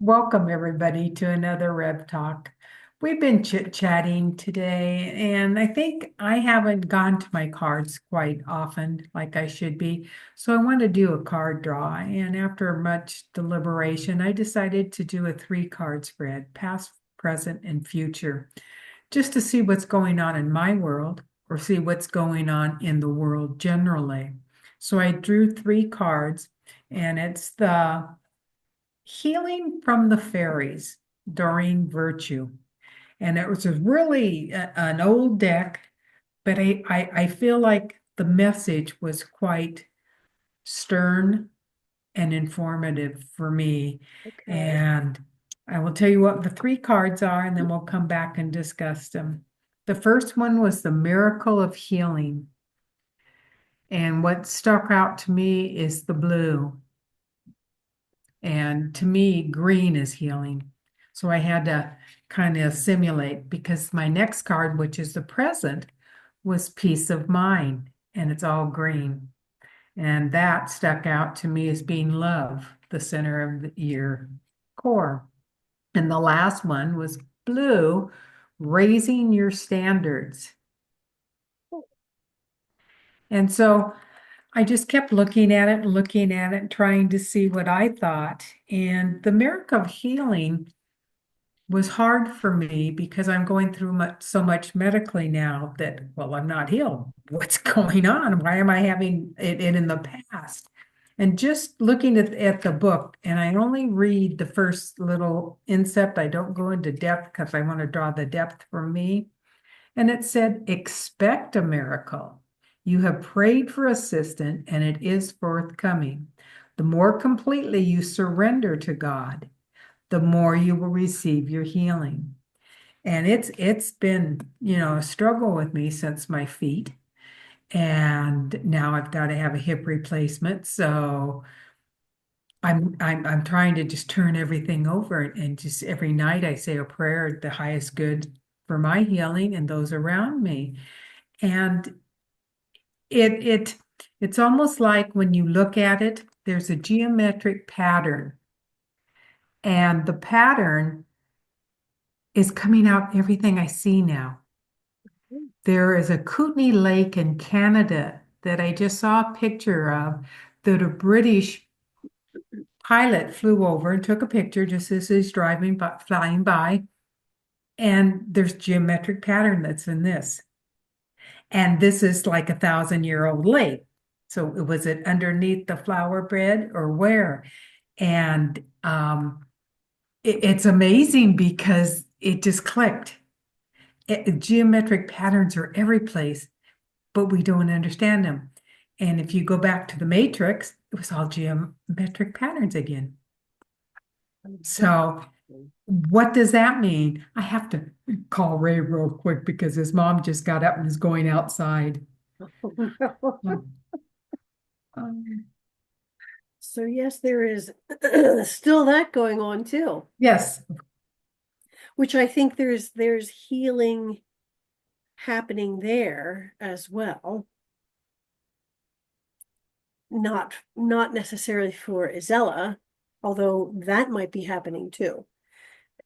Welcome, everybody, to another Rev Talk. We've been chit-chatting today, and I think I haven't gone to my cards quite often like I should be. So I want to do a card draw. And after much deliberation, I decided to do a 3-card spread, past, present, and future, just to see what's going on in my world or see what's going on in the world generally. So I drew 3 cards, and it's the Healing from the Fairies, Doreen Virtue. And it was really an old deck, but I feel like the message was quite stern and informative for me. Okay. And I will tell you what the 3 cards are, and then we'll come back and discuss them. The first one was the Miracle of Healing. And what stuck out to me is the blue. And to me, green is healing. So I had to kind of simulate because my next card, which is the present, was peace of mind, and it's all green. And that stuck out to me as being love, the center of your core. And the last one was blue, raising your standards. And so I just kept looking at it and looking at it, trying to see what I thought. And the miracle of healing was hard for me because I'm going through so much medically now that, well, I'm not healed. What's going on? Why am I having it in the past? And just looking at the book, and I only read the first little incept. I don't go into depth because I want to draw the depth for me. And it said, expect a miracle. You have prayed for assistance, and it is forthcoming. The more completely you surrender to God, the more you will receive your healing. And it's been, a struggle with me since my feet. And now I've got to have a hip replacement. So I'm trying to just turn everything over and just every night I say a prayer, the highest good for my healing and those around me. And it it's almost like when you look at it, there's a geometric pattern. And the pattern is coming out everything I see now. There is a Kootenay Lake in Canada that I just saw a picture of that a British pilot flew over and took a picture just as he's flying by. And there's geometric pattern that's in this. And this is like 1,000-year-old lake. So was it underneath the flower bed or where? And it's amazing because it just clicked. Geometric patterns are every place, but we don't understand them. And if you go back to the matrix, it was all geometric patterns again. So what does that mean? I have to call Ray real quick because his mom just got up and is going outside. Um, So yes, there is still that going on too, yes. which I think there's healing happening there as well. Not necessarily for Isella, although that might be happening too.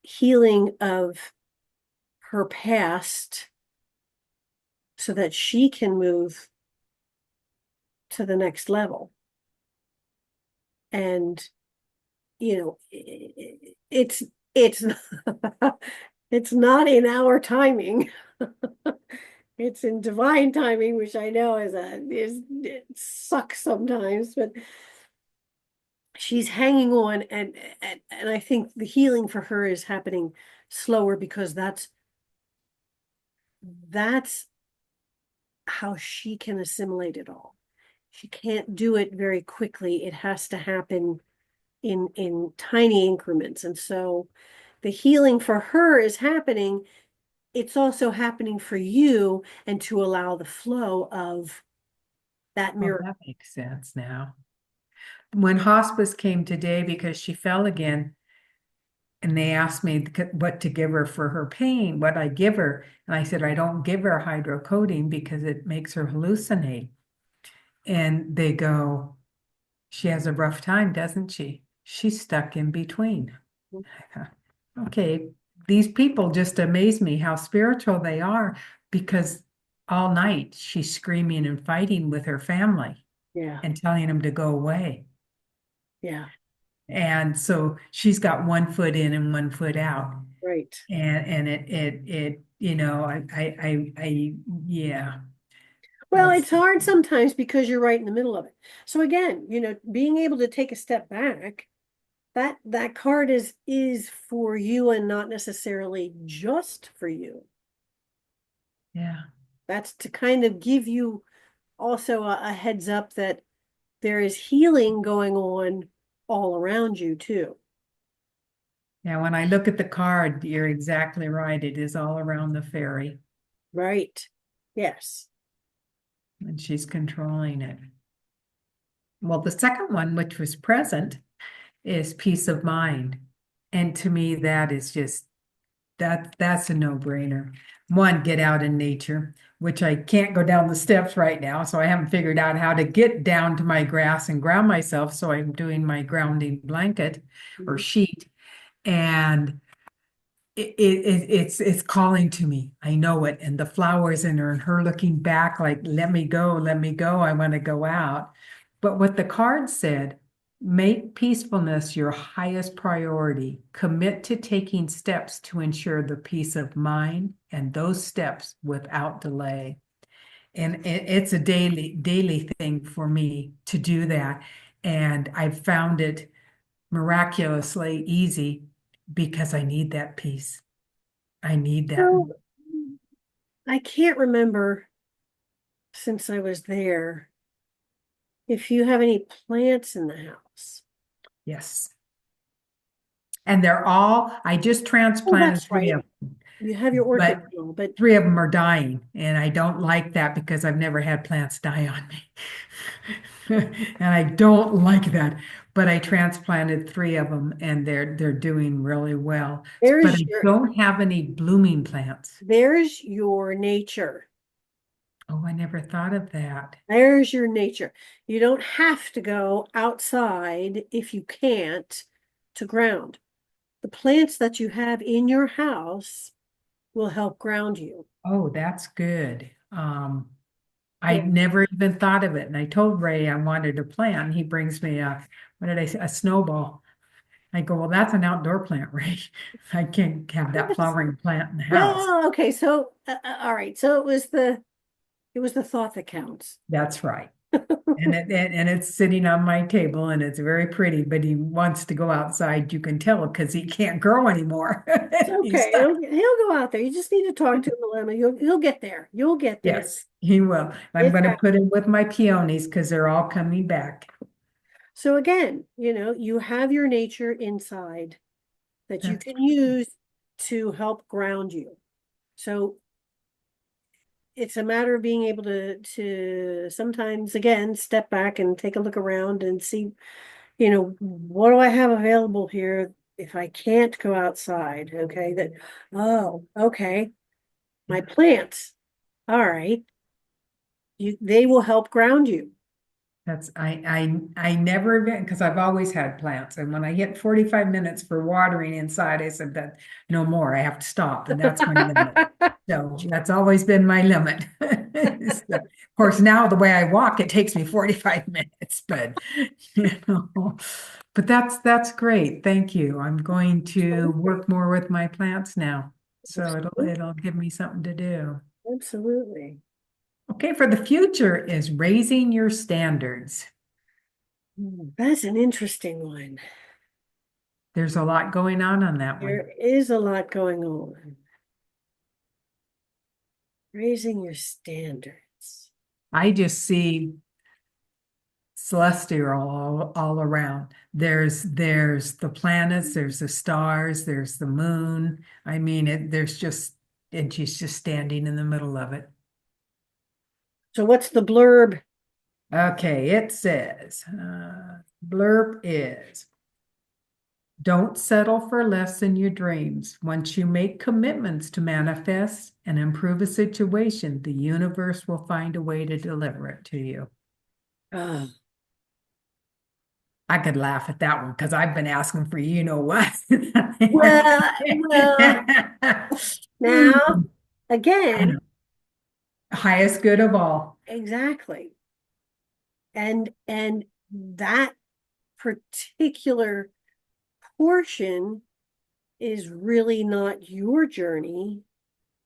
Healing of her past so that she can move to the next level. And it's it's not in our timing. It's in divine timing, which I know it sucks sometimes, but she's hanging on, and I think the healing for her is happening slower because that's how she can assimilate it all. She can't do it very quickly. It has to happen in tiny increments. And so the healing for her is happening. It's also happening for you, and to allow the flow of that Oh, miracle. that makes sense now. When hospice came today because she fell again, and they asked me what to give her for her pain, what I give her. And I said, I don't give her hydrocodone because it makes her hallucinate. And they go, she has a rough time, doesn't she? She's stuck in between. Okay, these people just amaze me how spiritual they are because all night she's screaming and fighting with her family Yeah, and telling them to go away. yeah, And so she's got one foot in and one foot out. right. And yeah, Well, that's, it's hard sometimes because you're right in the middle of it. So again, being able to take a step back, that card is for you and not necessarily just for you. yeah. That's to kind of give you also a heads up that there is healing going on all around you too. Yeah, when I look at the card, you're exactly right. It is all around the fairy, Right. Yes. and she's controlling it. Well, the second one, which was present, is peace of mind. And to me, that is just that's a no-brainer. One, get out in nature, which I can't go down the steps right now, so I haven't figured out how to get down to my grass and ground myself. So I'm doing my grounding blanket or Mhm. sheet. And it's calling to me. I know it. And the flowers in her and her looking back like, let me go. I want to go out. But what the card said, make peacefulness your highest priority. Commit to taking steps to ensure the peace of mind and those steps without delay. And it's a daily thing for me to do that. And I've found it miraculously easy because I need that peace. I need that. So I can't remember since I was there if you have any plants in the house. Yes. And I just Oh, transplanted that's three right. of them, You have your orchids but and all, but three of them are dying. And I don't like that because I've never had plants die on me. And I don't like that. But I transplanted three of them and they're doing really well. But there's I your don't have any blooming plants. there's your nature. Oh, I never thought of that. There's your nature. You don't have to go outside if you can't to ground. The plants that you have in your house will help ground you. Oh, that's good. I Yeah. never even thought of it. And I told Ray I wanted a plant. He brings me what did I say? A snowball. I go, well, that's an outdoor plant, Ray. I can't have that Yes. flowering plant in the house. Well, okay, so all right. So it was the thought that counts. That's right. And it's sitting on my table and it's very pretty, but he wants to go outside. You can tell because he can't grow anymore. It's He's okay. stuck. He'll go out there. You just need to talk to him a little. You'll get there. You'll get there. Yes, he will. I'm It's going to happening. put him with my peonies because they're all coming back. So again, you have your nature inside that you can use to help ground you. So it's a matter of being able to sometimes again step back and take a look around and see, what do I have available here if I can't go outside? Okay, okay, my plants. All right. They will help ground you. I never even because I've always had plants. And when I hit 45 minutes for watering inside, I said that no more. I have to stop. And that's my limit. So that's always been my limit. So, of course, now the way I walk, it takes me 45 minutes, you know, but that's great. Thank you. I'm going to Absolutely. work more with my plants now. So Absolutely. it'll give me something to do. Absolutely. Okay, for the future is raising your standards. That's an interesting one. There's a lot going on that one. There is a lot going on. Raising your standards. I just see celestial all around. There's the planets, there's the stars, there's the moon. I mean, and she's just standing in the middle of it. So what's the blurb? Okay, it says, blurb is, don't settle for less than your dreams. Once you make commitments to manifest and improve a situation, the universe will find a way to deliver it to you. Ah, I could laugh at that one because I've been asking for you know what. Well, now, I know. again, Highest good of all. exactly. And that particular portion is really not your journey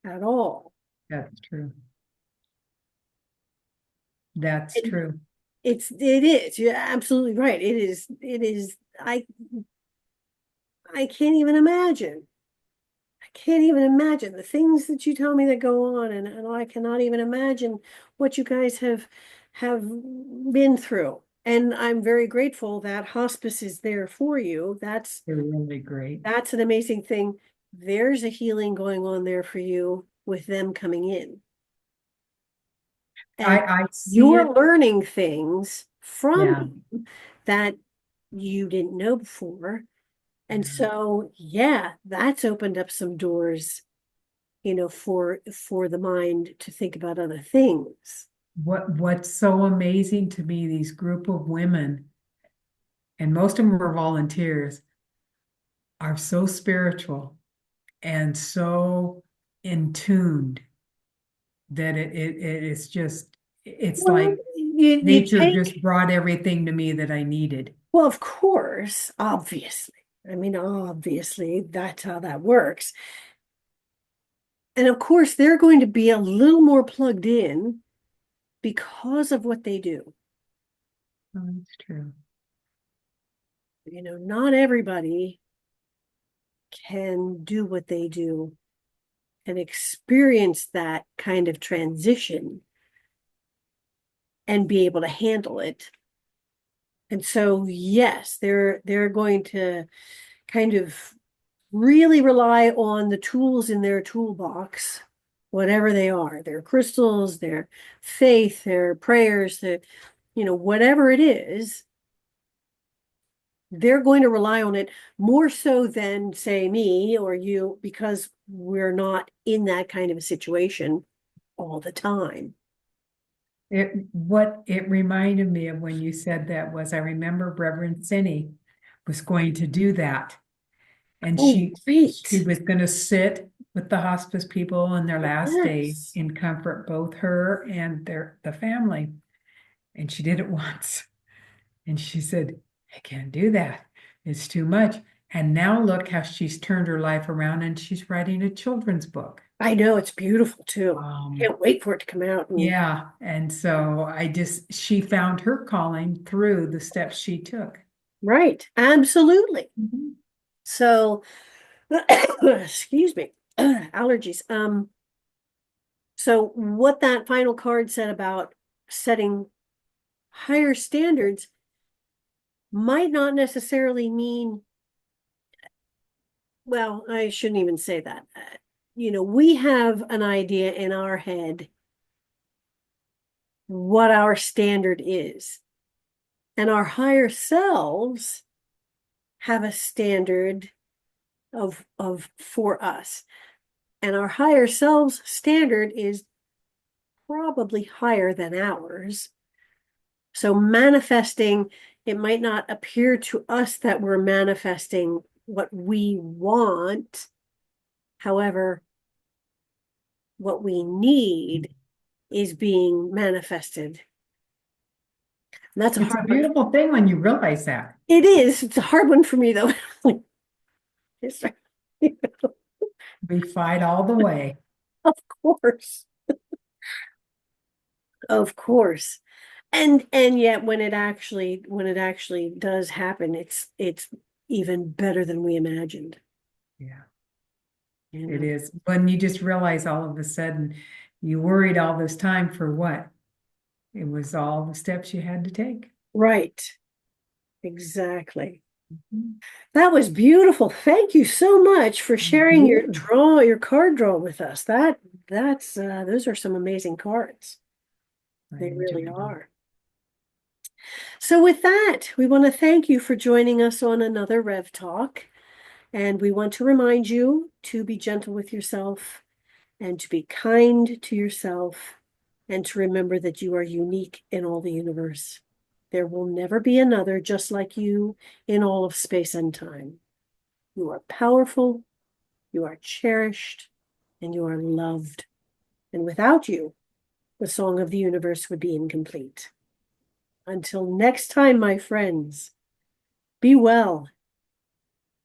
at all. That's true. That's It, true. it is. You're absolutely right. It is. I can't even imagine. I can't even imagine the things that you tell me that go on, and I cannot even imagine what you guys have been through. And I'm very grateful that hospice is there for you. They're really great. That's an amazing thing. There's a healing going on there for you with them coming in. And I see you're it. learning things from Yeah. them that you didn't know before. And Yeah. so, yeah, that's opened up some doors, for the mind to think about other things. What's so amazing to me, these group of women, and most of them are volunteers, are so spiritual and so in tuned that it is just it's Well, like you nature take, just brought everything to me that I needed. well, of course, obviously. I mean, obviously, that's how that works. And of course, they're going to be a little more plugged in because of what they do. Oh, that's true. Not everybody can do what they do and experience that kind of transition and be able to handle it. And so, yes, they're going to kind of really rely on the tools in their toolbox, whatever they are, their crystals, their faith, their prayers, whatever it is, they're going to rely on it more so than, say, me or you, because we're not in that kind of a situation all the time. What it reminded me of when you said that was I remember Reverend Cindy was going to do that. And Oh, she great. was going to sit with the hospice people in their last days Yes. and comfort both her and the family. And she did it once. And she said, I can't do that. It's too much. And now look how she's turned her life around and she's writing a children's book. I know it's beautiful too. Um, Can't wait for it to come out. And yeah. And so she found her calling through the steps she took. right, absolutely. Mhm. So, excuse me, allergies. So what that final card said about setting higher standards might not necessarily mean, well, I shouldn't even say that. We have an idea in our head what our standard is, and our higher selves have a standard of for us. And our higher selves standard is probably higher than ours. So manifesting, it might not appear to us that we're manifesting what we want. However, what we need is being manifested. And that's a It's a hard one. beautiful thing when you realize that. It is. It's a hard one for me though. It's, We fight all the way. of course. Of course. And yet when it actually does happen, it's even better than we imagined. Yeah. You It know. is when you just realize all of a sudden you worried all this time for what? It was all the steps you had to take. Right. Exactly. Mhm. That was beautiful. Thank you so much for Thank sharing you. your card draw with us. That's those are some amazing cards. I They really enjoyed them. are. So with that, we want to thank you for joining us on another Rev Talk. And we want to remind you to be gentle with yourself and to be kind to yourself and to remember that you are unique in all the universe. There will never be another just like you in all of space and time. You are powerful, you are cherished, and you are loved. And without you, the song of the universe would be incomplete. Until next time, my friends, be well